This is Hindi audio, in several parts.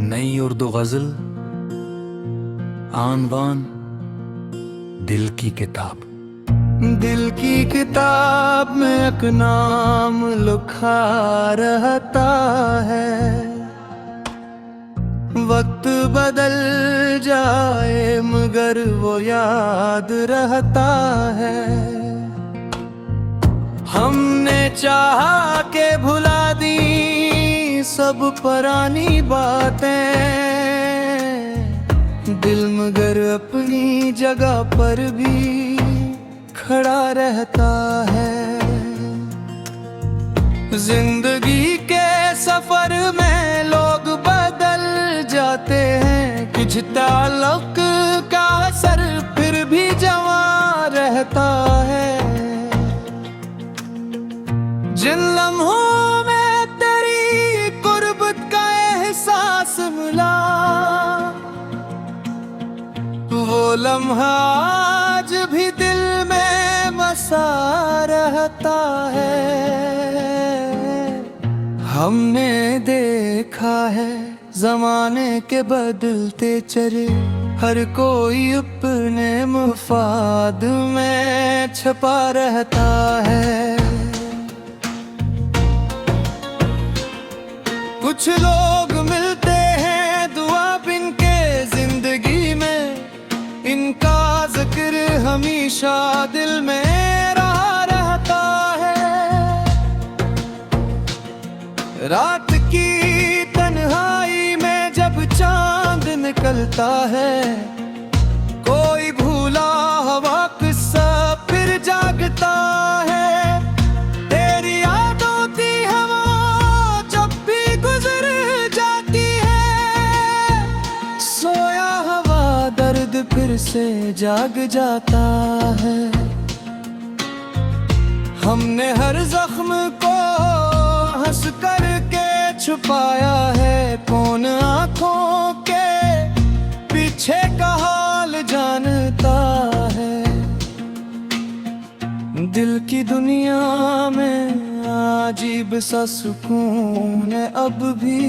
नई उर्दू गजल आनवान दिल की किताब। दिल की किताब में एक नाम लिखा रहता है। वक्त बदल जाए मगर वो याद रहता है। हमने चाहा के भुला दी सब पुरानी बातें, दिल मगर अपनी जगह पर भी खड़ा रहता है। जिंदगी के सफर में लोग बदल जाते हैं, कुछ ताल्लुक का असर फिर भी जवां रहता है। जिन लम्हों में तेरी कुर्बत का एहसास मिला, वो लम्हा आज भी दिल में बसा रहता है। हमने देखा है जमाने के बदलते चेहरे, हर कोई अपने मुफाद में छुपा रहता है। कुछ लोग मिलते हैं दुआ बिन के जिंदगी में, इनका जिक्र हमेशा दिल में रहा रहता है। रात की तन्हाई में जब चांद निकलता है, कोई भूला हुआ किस्सा फिर जागता है। तेरी यादों की हवा जब भी गुजर जाती है, सोया हुआ दर्द फिर से जाग जाता है। हमने हर जख्म को हंस करके छुपाया है, कौन आंखों के पीछे का हाल जानता है। दिल की दुनिया में अजीब सा सुकून है अब भी,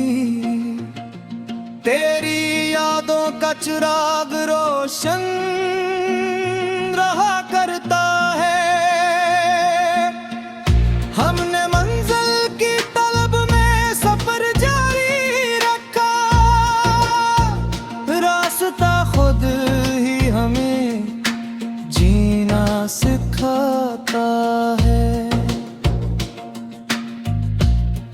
तेरी यादों का चिराग रोशन रहा करता है। हमने मंजिल की तलब में सफर जारी रखा, रास्ता खुद ही हमें जीना सिखाता है।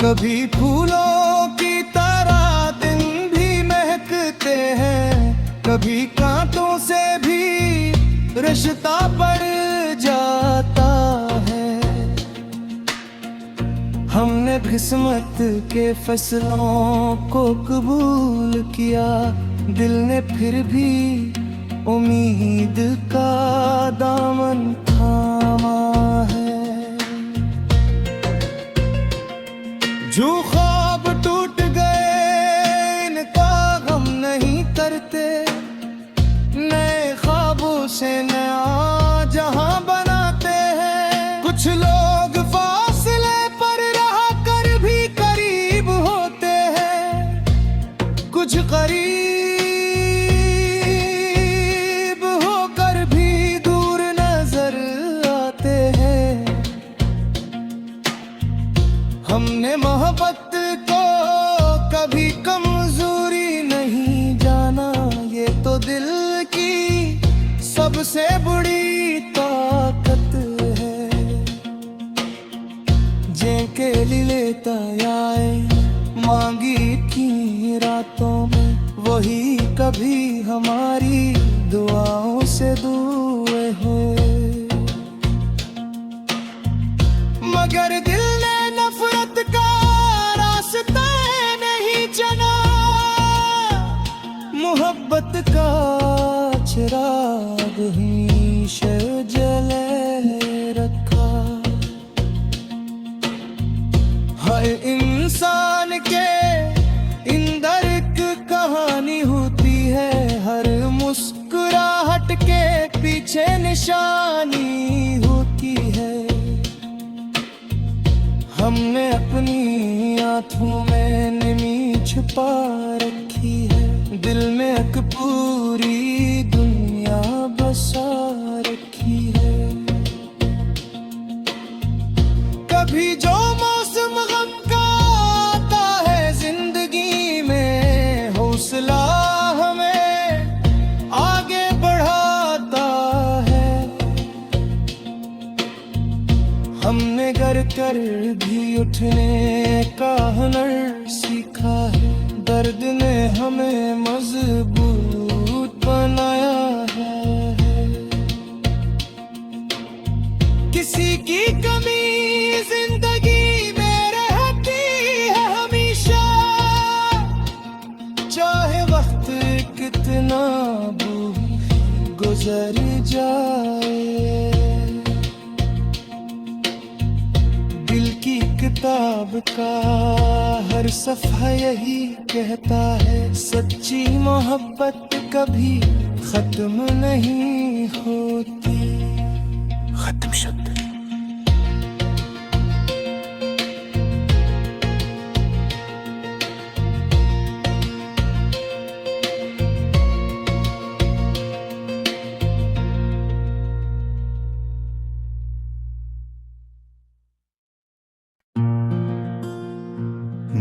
कभी फूलों की तरह दिन भी महकते हैं, कभी कांटों से भी रिश्ता पड़ जाता है। हमने किस्मत के फैसलों को कबूल किया, दिल ने फिर भी उम्मीद का दामन थामा है। जो ख्वाब टूट गए इनका गम नहीं करते, नए ख्वाबों से नया जहां बनाते हैं। कुछ लोग फासले पर रह कर भी करीब होते हैं, कुछ करीब होकर भी दूर नजर आते हैं। हमने मोहब्बत को कभी कमजोरी नहीं जाना, ये तो दिल की सबसे बड़ी ताकत है। जेके लेता आए मांगी थी रातों में, वही कभी हमारी दुआओं से दूर हुए। मगर दिल ने नफरत का रास्ता नहीं चुना, मोहब्बत का चिराग हमेशा जले रखा। हर इंसान के अंदर एक कहानी होती है, हर मुस्कुराहट के पीछे निशानी होती है। हमने अपनी आंखों में नमी छुपा रखी है। दिल में एक पूरी दुनिया बसा रखी है। कभी जो मौसम गम का आता है जिंदगी में, हौसला हमें आगे बढ़ाता है। हमने गर कर भी उठने का हुनर सीखा है। दर्द ने हमें मजबूत बनाया है। किसी की कमी जिंदगी में रहती है हमेशा, चाहे वक्त कितना भी गुजर जाए। दिल की किताब का हर सफ़ा यही कहता है, सच्ची मोहब्बत कभी खत्म नहीं होती। खत्म शब्द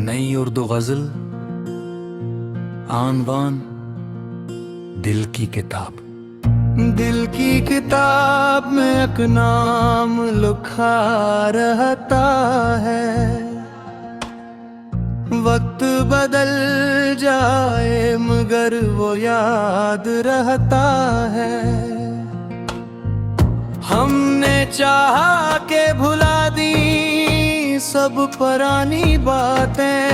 नई उर्दू गजल आनवान दिल की किताब। दिल की किताब में एक नाम लिखा रहता है। वक्त बदल जाए मगर वो याद रहता है। हमने चाहा के भुला दी सब पुरानी बातें,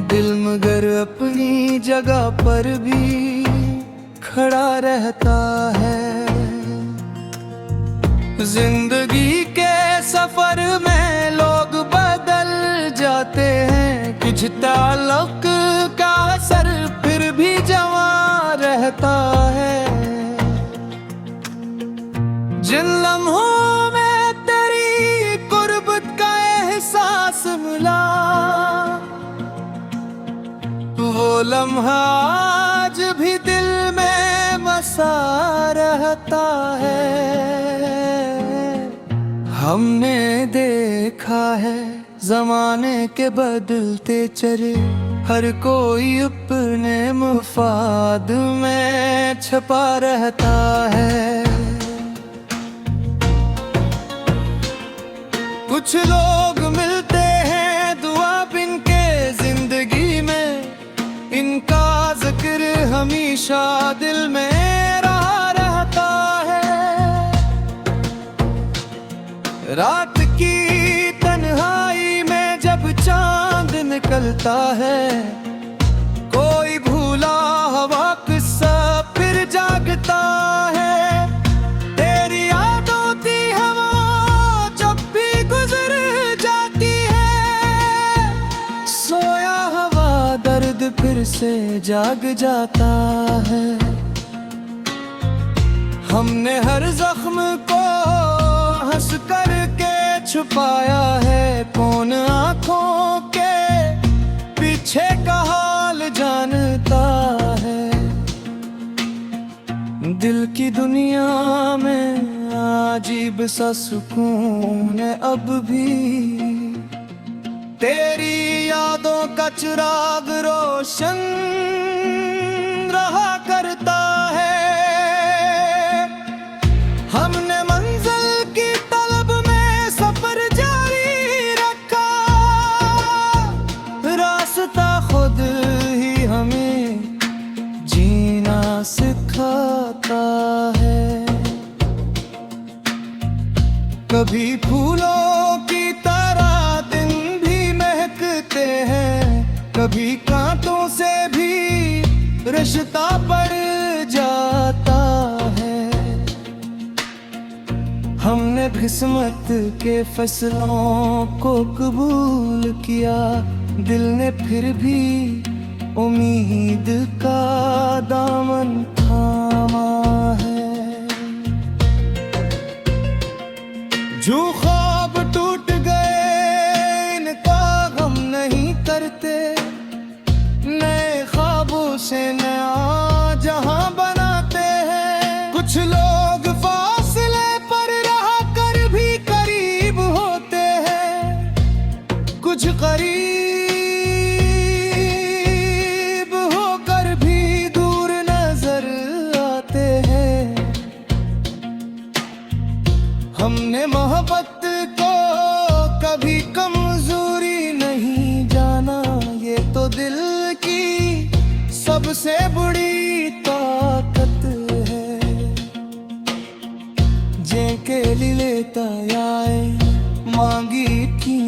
दिल मगर अपनी जगह पर भी खड़ा रहता है। जिंदगी के सफर में लोग बदल जाते हैं, कुछ ताल्लुक का असर फिर भी जवां रहता है। जिन लम्हों में तेरी कुर्बत का एहसास मिला, वो लम्हा आज भी दिल में बसा रहता है। हमने देखा है जमाने के बदलते चले, हर कोई अपने मुफाद में छुपा रहता है। कुछ लोग मिलते हैं दुआ बिन के जिंदगी में, इनका जिक्र हमेशा दिल में रहा रहता है। रात की तन्हाई में जब चांद निकलता है, कोई भूला हुआ किस्सा फिर जागता है। तेरी यादों की हवा जब भी गुजर जाती है, सोया हवा दर्द फिर से जाग जाता है। हमने हर जख्म को हंस करके छुपाया है, कौन आंखों के पीछे का हाल जानता है। दिल की दुनिया में अजीब सा सुकून है अब भी, तेरी यादों का चिराग रोशन रहा करता है। हमने मंजिल की तलब में सफर जारी रखा, रास्ता खुद ही हमें जीना सिखाता है। कभी फूलों की तरह दिन भी महकते हैं, कभी कांटों से भी रिश्ता पड़ जाता है। हमने किस्मत के फैसलों को कबूल किया, दिल ने फिर भी उम्मीद का दामन थामा है। जो ख्वाब टूट गए इनका गम नहीं करते, से नया जहां बनाते हैं। कुछ लोग फासले पर रह कर भी करीब होते हैं, कुछ करीब होकर भी दूर नजर आते हैं। हमने मोहब्बत को कभी कमजोरी नहीं जाना, ये तो दिल की सबसे बड़ी ताकत है। जेके लिए आए मांगी थी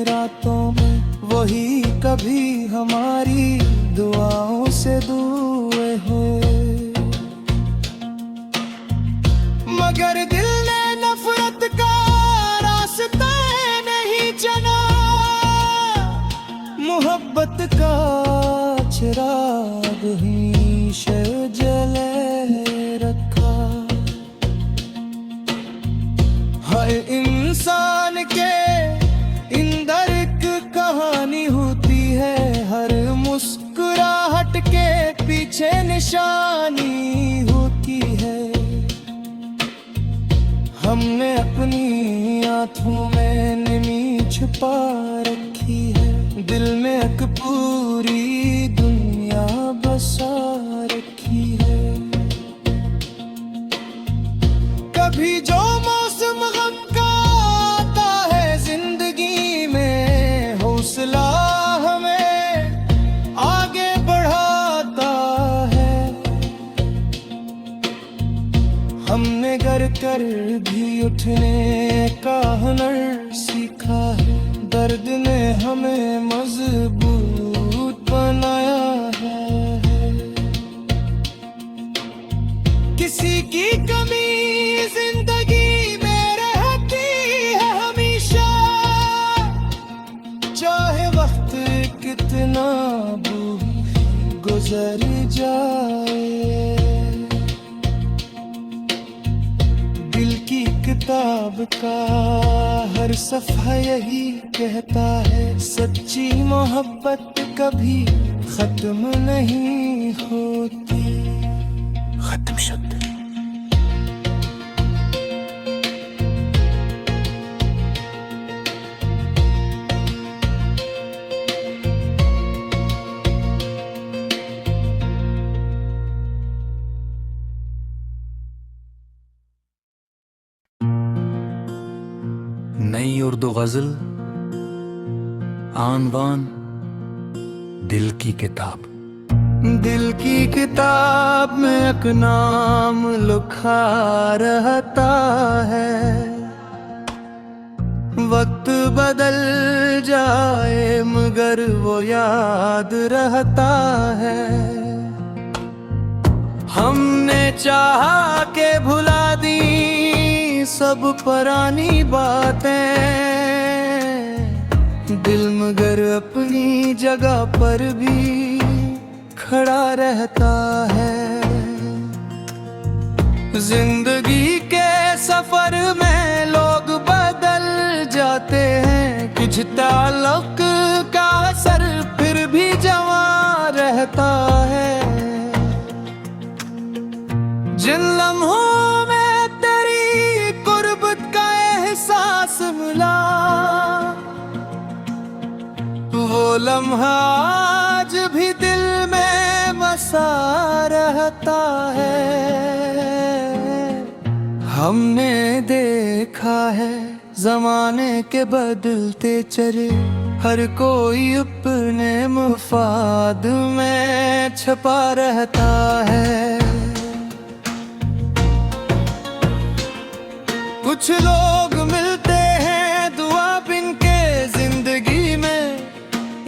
रातों में, वही कभी हमारी दुआओं से दूर हुए। मगर दिल ने नफरत का रास्ता नहीं चुना, मोहब्बत का चिराग हमेशा जले रखा। हर इंसान के अंदर एक कहानी होती है, हर मुस्कुराहट के पीछे निशानी होती है। हमने अपनी आंखों में नमी छुपा रखी है, दिल में एक पूरी दुनिया बसा रखी है। कभी जो मौसम गम का आता है जिंदगी में, हौसला हमें आगे बढ़ाता है। हमने गर कर भी उठने का हुनर सीखा है, दर्द ने हमें मजबूत बनाया है। किसी की कमी जिंदगी में रहती है हमेशा, चाहे वक्त कितना भी गुजर जाए। दिल की किताब का हर सफ़ा यही कहता है, सच्ची मोहब्बत कभी खत्म नहीं होती। खत्म शब्द नई उर्दू गजल आनवान दिल की किताब। दिल की किताब में एक नाम लिखा रहता है, वक्त बदल जाए मगर वो याद रहता है। हमने चाहा के भुला दी सब पुरानी बातें, दिल मगर अपनी जगह पर भी खड़ा रहता है। जिंदगी के सफर में लोग बदल जाते हैं, कुछ ताल्लुक का असर फिर भी जवां रहता है। जिन लम्हों में तेरी कुर्बत का एहसास मिला, वो लम्हा आज भी दिल में बसा रहता है। हमने देखा है जमाने के बदलते चले, हर कोई अपने मुफाद में छुपा रहता है। कुछ लोग मिलते हैं दुआ बिन के जिंदगी में,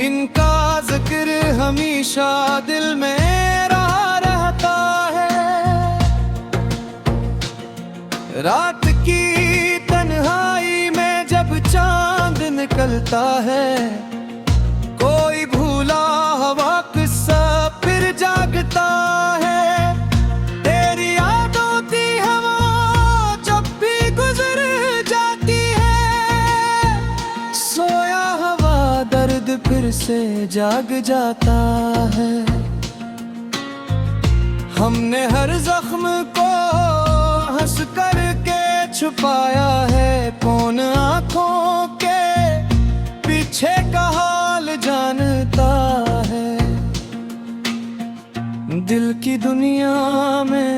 इनका जिक्र हमेशा दिल में रहा रहता है। रात की तन्हाई में जब चांद निकलता है, कोई भूला हुआ किस्सा फिर जागता है। तेरी यादों की हवा जब भी गुजर जाती है, सोया हवा दर्द फिर से जाग जाता है। हमने हर जख्म को हंस करके छुपाया है, कौन आंखों के पीछे का हाल जानता है। दिल की दुनिया में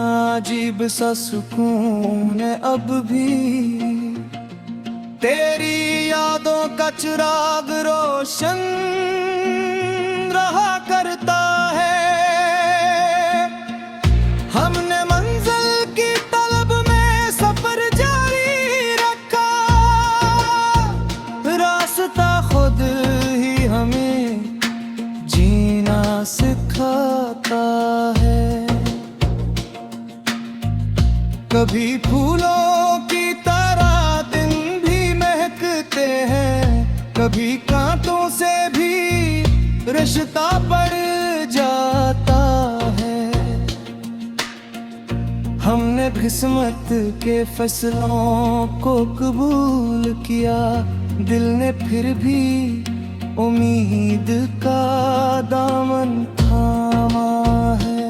अजीब सा सुकून है अब भी, तेरी यादों का चिराग रोशन रहा करता है। हमने मंजिल की तलब में सफर जारी रखा, रास्ता खुद ही हमें जीना सिखाता है। कभी फूलों की तरह दिन भी महकते हैं, कभी कांटों से भी रिश्ता पड़ जाता है। हमने किस्मत के फैसलों को कबूल किया, दिल ने फिर भी उम्मीद का दामन थामा है।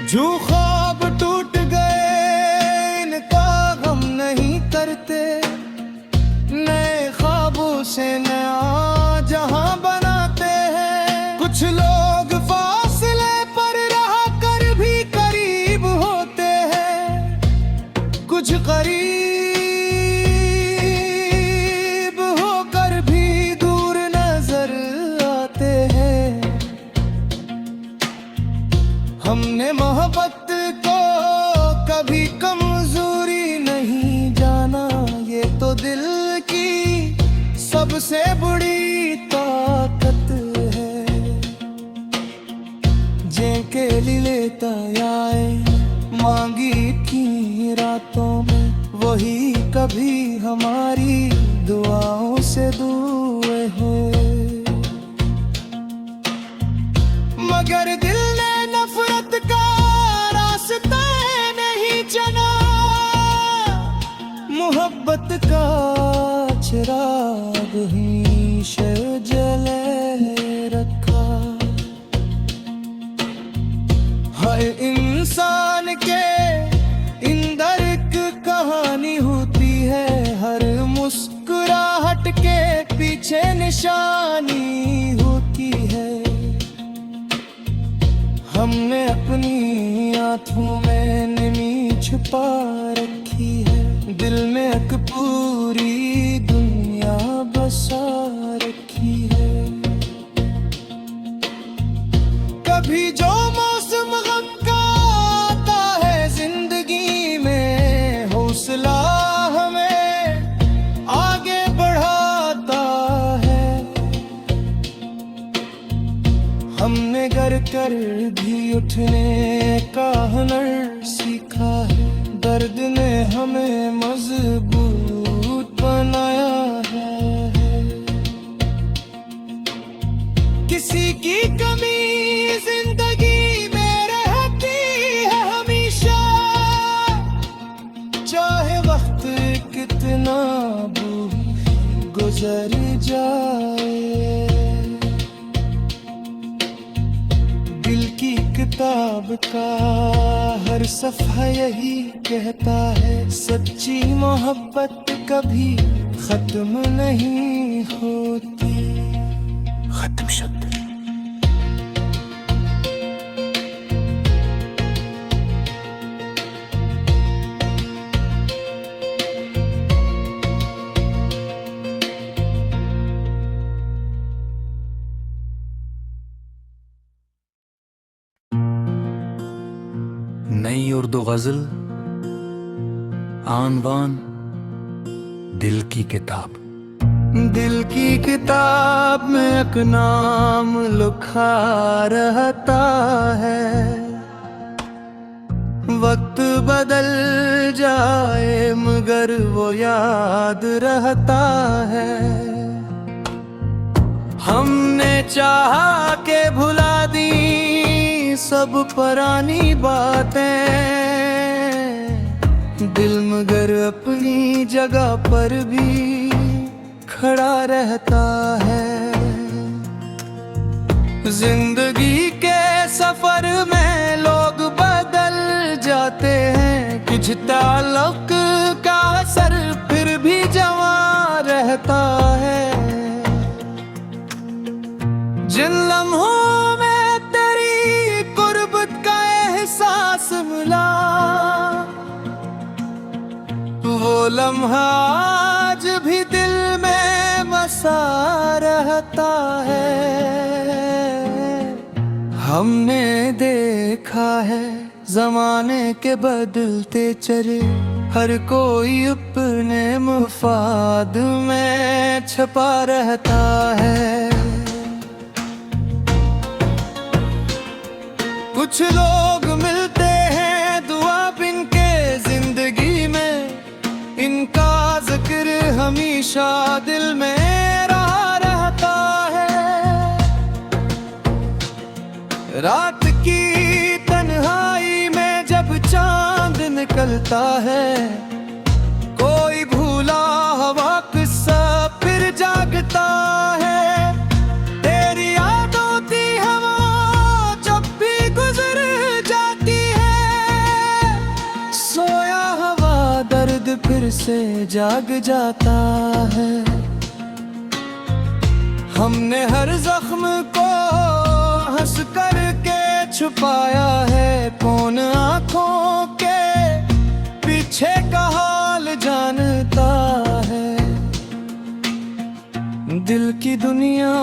जो ख्वाब टूट गए इनका गम नहीं करते, नए ख्वाबों से नया जहां बनाते हैं। कुछ लोग फासले पर रह कर भी करीब होते हैं, कुछ करीब होकर भी दूर नजर आते हैं। हमने मोहब्बत को कभी कमजोरी नहीं जाना, ये तो दिल की सबसे बड़ी ताकत है। जेके लेता आए मांगी थी रातों में, वही कभी हमारी दुआओं से दूर हुए। मगर दिल ने नफरत का रास्ता नहीं चुना, मोहब्बत का चिराग ही जले रखा। हर इंसान के अंदर एक कहानी होती है, हर मुस्कुराहट के पीछे निशानी होती है। हमने अपनी आंखों में नमी छुपा रखी है, दिल में एक पूरी दुनिया बसा रखी है। कभी जो मौसम गम का आता है जिंदगी में, हौसला हमें आगे बढ़ाता है। हमने गर कर भी उठने का हुनर सीखा है, दर्द ने हमें मजबूत बनाया है। किसी की कमी जिंदगी में रहती है हमेशा, चाहे वक्त कितना भी गुजर जाए। दिल की किताब का हर सफ़ा यही कहता है, सच्ची मोहब्बत कभी खत्म नहीं होती। खत्म शब्द नई उर्दू गजल आनवान दिल की किताब। दिल की किताब में एक नाम लिखा रहता है, वक्त बदल जाए मगर वो याद रहता है। हमने चाहा के भुला दी सब पुरानी बातें, दिल मगर अपनी जगह पर भी खड़ा रहता है। जिंदगी के सफर में लोग बदल जाते हैं, कुछ ताल्लुक का असर फिर भी जवां रहता है। जिन लम्हों में तेरी कुर्बत का एहसास मिला, वो लम्हा आज भी दिल में बसा रहता है। हमने देखा है जमाने के बदलते चेहरे, हर कोई अपने मुफाद में छपा रहता है। कुछ लोग मिलते हैं दुआ बिन के जिंदगी में, इनका जिक्र हमेशा दिल में रहा रहता है। रात की तन्हाई में जब चांद निकलता है, कोई भूला हुआ किस्सा फिर जागता है। तेरी यादों की हवा जब भी गुजर जाती है, सोया हुआ दर्द फिर से जाग जाता है। हमने हर जख्म को हंस करके छुपाया है, कौन आंखों के पीछे का हाल जानता है। दिल की दुनिया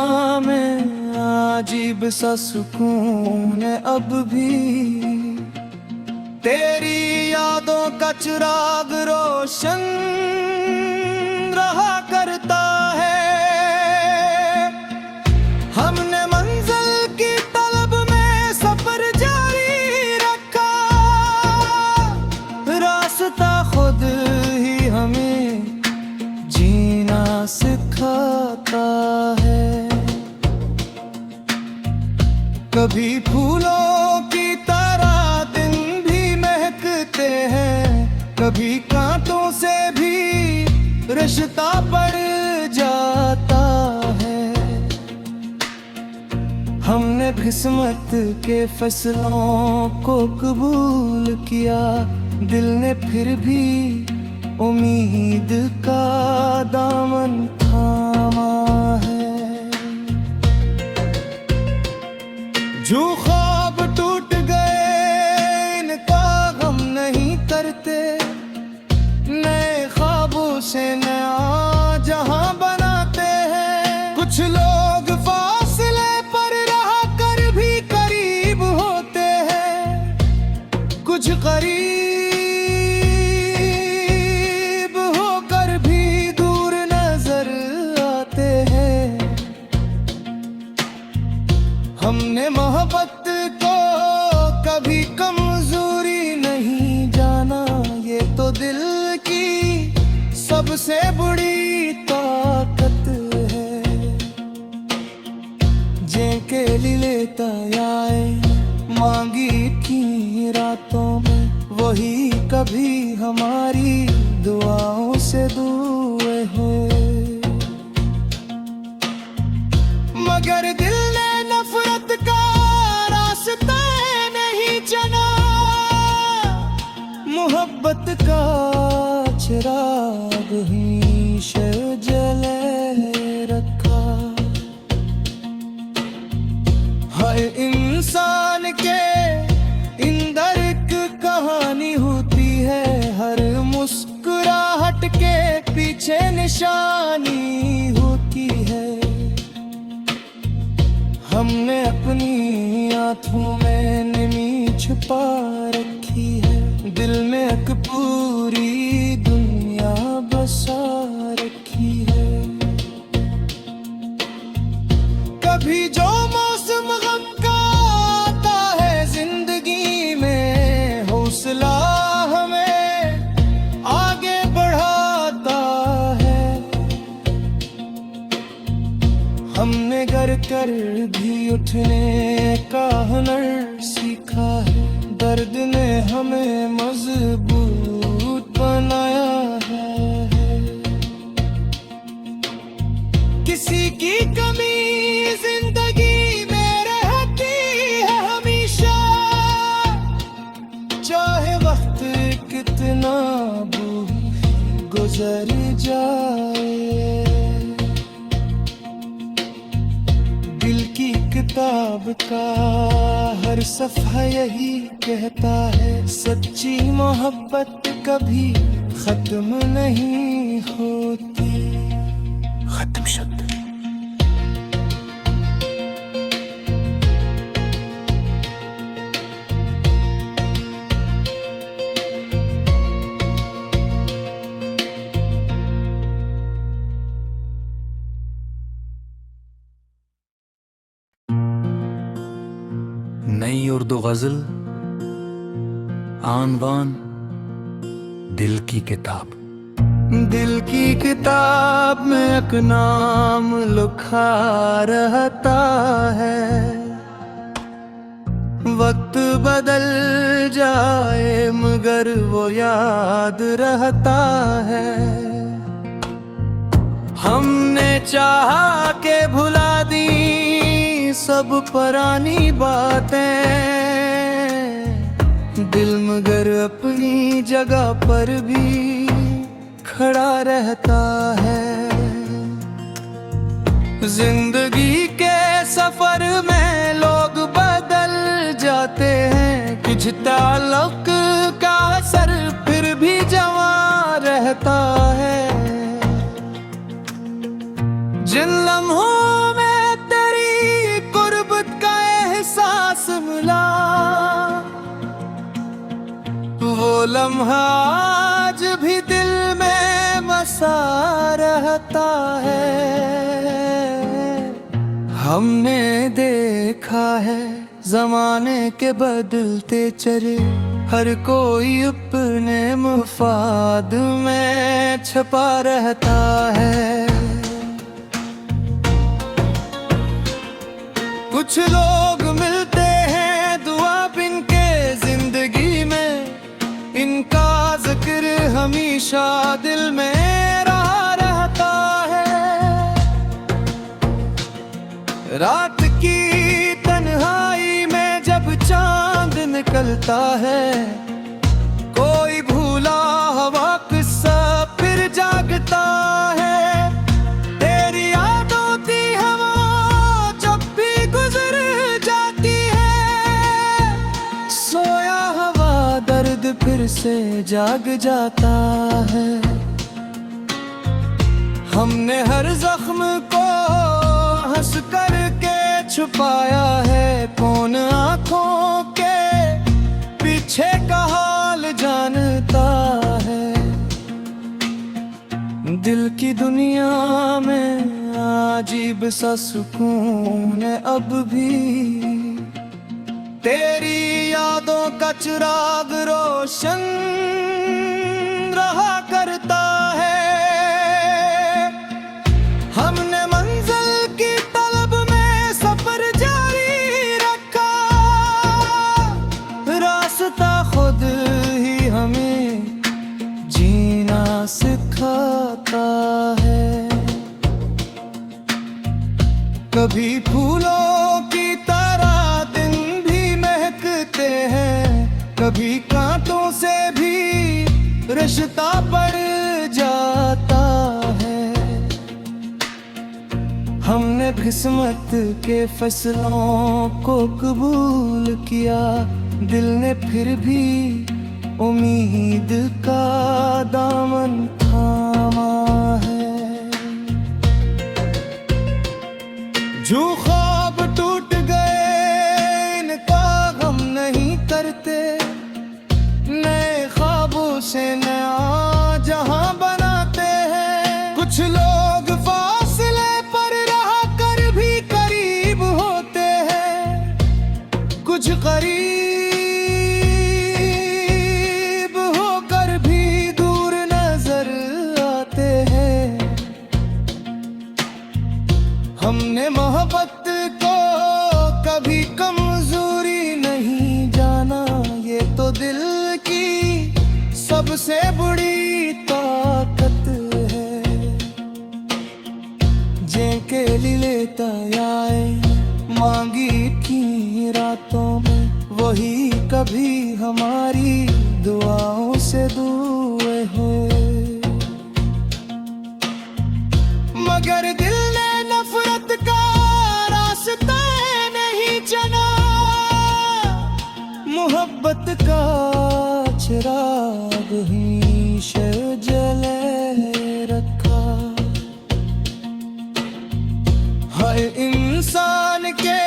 में अजीब सा सुकून है अब भी, तेरी यादों का चिराग रोशन रहा करता है। हमने मंजिल की तलब में सफर जारी रखा, रास्ता खुद ही हमें जीना सिखाता है। कभी फूलों की तरह दिन भी महकते हैं, कभी कांटों से भी रिश्ता पड़ जाता है। हमने किस्मत के फैसलों को कबूल किया, दिल ने फिर भी उम्मीद का दामन थामा है। जो ख्वाब टूट गए इनका गम नहीं करते, नए ख्वाबों से नया जहां बनाते हैं। कुछ लोग फासले पर रह कर भी करीब होते हैं, कुछ करीब होकर भी दूर नजर आते हैं। हमने मोहब्बत को कभी कमजोरी नहीं जाना, ये तो दिल की सबसे बड़ी ताकत है। जेके लेता आए मांगी थी रातों में, वही कभी हमारी दुआओं से दूर हुए। मगर दिल ने नफरत का रास्ता नहीं चुना, मोहब्बत का चिराग हमेशा जले रखा। हर इंसान के अंदर एक कहानी होती है, हर मुस्कुराहट के पीछे निशानी होती है। हमने अपनी आंखों में नमी छुपा रखी है, दिल में एक पूरी दुनिया बसा रखी है। कभी जो मौसम गम का आता है जिंदगी में, हौसला हमें आगे बढ़ाता है। हमने गर कर भी उठने का हुनर सीखा है, दर्द ने हमें मजबूत बनाया है। किसी की कमी जिंदगी में गुजर जाए। दिल की किताब का हर सफ़ा यही कहता है, सच्ची मोहब्बत कभी खत्म नहीं होती। खत्म शब्द नई उर्दू गजल आनवान दिल की किताब। दिल की किताब में एक नाम लिखा रहता है, वक्त बदल जाए मगर वो याद रहता है। हमने चाहा के भुला दी सब पुरानी बातें, दिल मगर अपनी जगह पर भी खड़ा रहता है। जिंदगी के सफर में लोग बदल जाते हैं, कुछ ताल्लुक का असर फिर भी जवां रहता है। जिन लम्हों में तेरी कुर्बत का एहसास मिला, वो लम्हा आज भी दिल में बसा रहता है। हमने देखा है जमाने के बदलते चेहरे, हर कोई अपने मुफाद में छुपा रहता है। कुछ लोग मिलते हैं दुआ बिन के जिंदगी में, इनका जिक्र हमेशा दिल में रहा रहता है। रात की तन्हाई में जब चांद निकलता है, कोई भूला हुआ किस्सा फिर जागता है। तेरी यादों की हवा जब भी गुजर जाती है, सोया हुआ दर्द फिर से जाग जाता है। हमने हर जख्म को हंस कर के छुपाया है, कौन आंखों के पीछे का हाल जानता है। दिल की दुनिया में अजीब सा सुकून है अब भी, तेरी यादों का चिराग रोशन रहा करता है। हमने मंजिल की तलब में सफर जारी रखा, रास्ता खुद ही हमें जीना सिखाता है। कभी फूलों की तरह दिन भी महकते हैं, कभी कांटों से भी रिश्ता पड़ जाता है। हमने किस्मत के फैसलों को कबूल किया, दिल ने फिर भी उम्मीद का दामन थामा है। जो ख्वाब टूट गए इनका गम नहीं करते, नए ख्वाबों से नया जहां बनाते हैं। कुछ लोग फासले पर रह कर भी करीब होते हैं, कुछ करीब होकर भी दूर नजर आते हैं। हमने मोहब्बत को कभी कमजोरी नहीं जाना, ये तो दिल की सबसे बड़ी ताकत है। जेके लिए तयाए मांगी थी रातों में, वही कभी हमारी दुआओं से दूर हुए। का चिराग ही जले रखा। हर इंसान के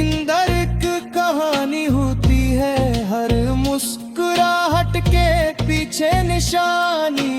अंदर एक कहानी होती है, हर मुस्कुराहट के पीछे निशानी